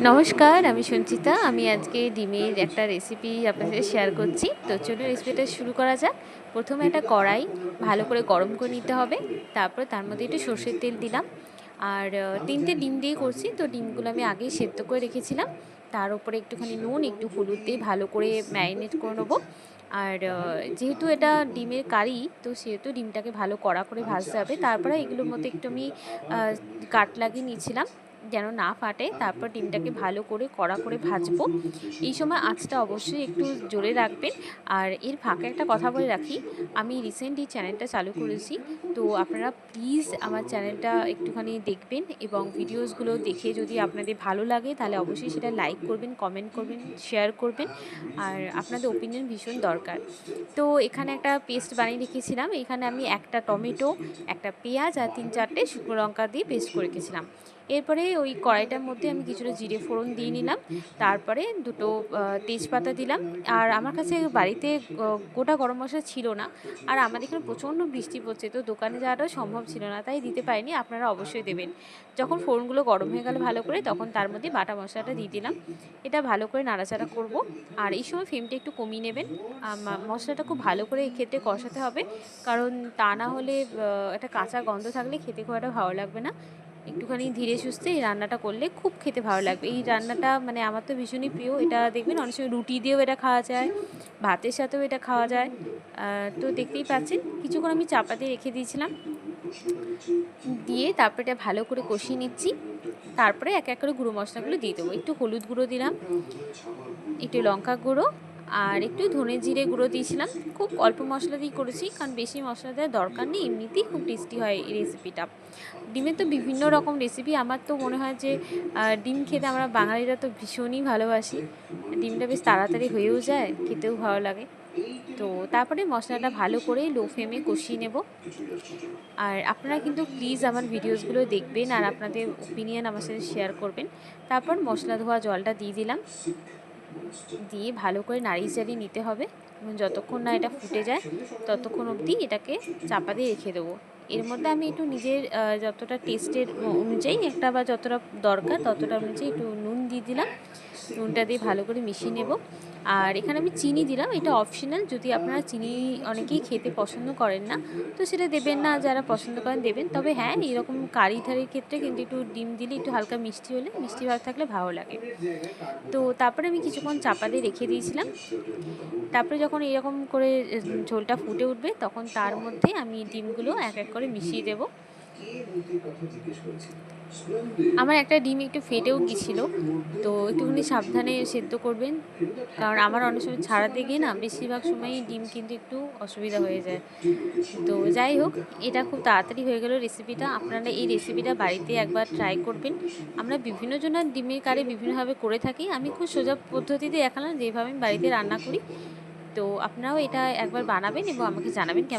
নমস্কার, আমি সঞ্চিতা। আমি আজকে ডিমের একটা রেসিপি আপনাদের সাথে শেয়ার করছি। তো চলুন রেসিপিটা শুরু করা যাক। প্রথমে একটা কড়াই ভালো করে গরম করে নিতে হবে। তারপর তার মধ্যে একটু সর্ষের তেল দিলাম। আর ৩টে ডিম দিয়ে করছি, তো ডিমগুলো আমি আগেই সেদ্ধ করে রেখেছিলাম। তার উপরে একটুখানি নুন, একটু হলুদ দিয়ে ভালো করে ম্যারিনেট করে নেবো। আর যেহেতু এটা ডিমের কারি, তো সেহেতু ডিমটাকে ভালো কড়া করে ভাজতে হবে। তারপরে এগুলোর মধ্যে একটু আমি কাট লাগিয়ে নিয়েছিলাম যেন না ফাটে। তারপর ডিমটাকে ভালো করে কড়া করে ভাজবো। এই সময় আঁচটা অবশ্যই একটু জোরে রাখবেন। আর এর ফাঁকে একটা কথা বলে রাখি, আমি রিসেন্ট এই চ্যানেলটা চালু করেছি। তো আপনারা প্লিজ আমার চ্যানেলটা একটুখানি দেখবেন এবং ভিডিওসগুলো দেখে যদি আপনাদের ভালো লাগে তাহলে অবশ্যই সেটা লাইক করবেন, কমেন্ট করবেন, শেয়ার করবেন। আর আপনাদের ওপিনিয়ন ভীষণ দরকার। তো এখানে একটা পেস্ট বানিয়ে রেখেছিলাম। এখানে আমি একটা টমেটো, একটা পেঁয়াজ আর ৩-৪টে শুকনো লঙ্কা দিয়ে পেস্ট করে রেখেছিলাম। এরপরে ওই কড়াইটার মধ্যে আমি কিছুটা জিরে ফোড়ন দিয়ে নিলাম। তারপরে দুটো তেজপাতা দিলাম। আর আমার কাছে বাড়িতে গোটা গরম মশলা ছিল না। আর আমাদের এখানে প্রচণ্ড বৃষ্টি পড়ছে, তো দোকানে যাওয়াটাও সম্ভব ছিল না, তাই দিতে পারিনি। আপনারা অবশ্যই দেবেন। যখন ফোড়নগুলো গরম হয়ে গেল ভালো করে, তখন তার মধ্যে বাটা মশলাটা দিয়ে দিলাম। এটা ভালো করে নাড়াচাড়া করব। আর এই সময় ফ্লেমটা একটু কমিয়ে নেবেন। মশলাটা খুব ভালো করে এক্ষেত্রে কষাতে হবে, কারণ তা না হলে একটা কাঁচা গন্ধ থাকলে খেতে খুব একটা ভালো লাগবে না। একটুখানি ধীরে সুস্থে এই রান্নাটা করলে খুব খেতে ভালো লাগবে। এই রান্নাটা মানে আমার তো ভীষণই প্রিয়। এটা দেখবেন অনেক সময় রুটি দিয়েও এটা খাওয়া যায়, ভাতের সাথেও এটা খাওয়া যায়। তো দেখতেই পাচ্ছেন কিছুক্ষণ আমি চাপা দিয়ে রেখে দিয়েছিলাম। দিয়ে তারপরে এটা ভালো করে কষিয়ে নিচ্ছি। তারপরে এক এক করে গুঁড়ো মশলাগুলো দিয়ে দেবো। একটু হলুদ গুঁড়ো দিলাম, একটু লঙ্কা গুঁড়ো, আর একটু ধনে জিরে গুঁড়ো দিয়েছিলাম। খুব অল্প মশলা দিয়েই করেছি, কারণ বেশি মশলা দেওয়ার দরকার নেই, এমনিতেই খুব টেস্টি হয় এই রেসিপিটা। ডিমের তো বিভিন্ন রকম রেসিপি। আমার তো মনে হয় যে ডিম খেতে আমরা বাঙালিরা তো ভীষণই ভালোবাসি। ডিমটা বেশ তাড়াতাড়ি হয়েও যায়, খেতেও ভালো লাগে। তো তারপরে মশলাটা ভালো করে লো ফ্লেমে কষিয়ে নেব। আর আপনারা কিন্তু প্লিজ আমার ভিডিওসগুলো দেখবেন আর আপনাদের ওপিনিয়ন আমার সাথে শেয়ার করবেন। তারপর মশলা ধোয়া জলটা দিয়ে দিলাম। দিয়ে ভালো করে নাড়িয়ে চাড়িয়ে নিতে হবে এবং যতক্ষণ না এটা ফুটে যায় ততক্ষণ অবধি এটাকে চাপা দিয়ে রেখে দেবো। এর মধ্যে আমি একটু নিজের যতটা টেস্টের অনুযায়ী একটা বা যতটা দরকার ততটা অনুযায়ী একটু নুন দিয়ে দিলাম। নুনটা দিয়ে ভালো করে মিশিয়ে নেব। আর এখানে আমি চিনি দিলাম, এটা অপশনাল। যদি আপনারা চিনি অনেকেই খেতে পছন্দ করেন না, তো সেটা দেবেন না। যারা পছন্দ করেন দেবেন। তবে হ্যাঁ, এরকম কারি ধারির ক্ষেত্রে কিন্তু একটু ডিম দিলে একটু হালকা মিষ্টি হলে, মিষ্টি ভাব থাকলে ভালো লাগে। তো তারপরে আমি কিছুক্ষণ চাপা দিয়ে রেখে দিয়েছিলাম। তারপরে যখন এরকম করে ঝোলটা ফুটে উঠবে, তখন তার মধ্যে আমি ডিমগুলো এক এক করে মিশিয়ে দেবো। আমার একটা ডিম একটু ফেটেও গিয়েছিল, তো একটুখানি সাবধানে সেদ্ধ করবেন, কারণ আমার অনেক সময় ছাড়াতে গিয়ে না বেশিরভাগ সময়ই ডিম কিন্তু একটু অসুবিধা হয়ে যায়। তো যাই হোক, এটা খুব তাড়াতাড়ি হয়ে গেল রেসিপিটা। আপনারা এই রেসিপিটা বাড়িতে একবার ট্রাই করবেন। আমরা বিভিন্ন জনের ডিমের কারি বিভিন্নভাবে করে থাকি। আমি খুব সোজা পদ্ধতিতে দেখালাম যেভাবে আমি বাড়িতে রান্না করি। তো আপনারাও এটা একবার বানাবেন এবং আমাকে জানাবেন কেমন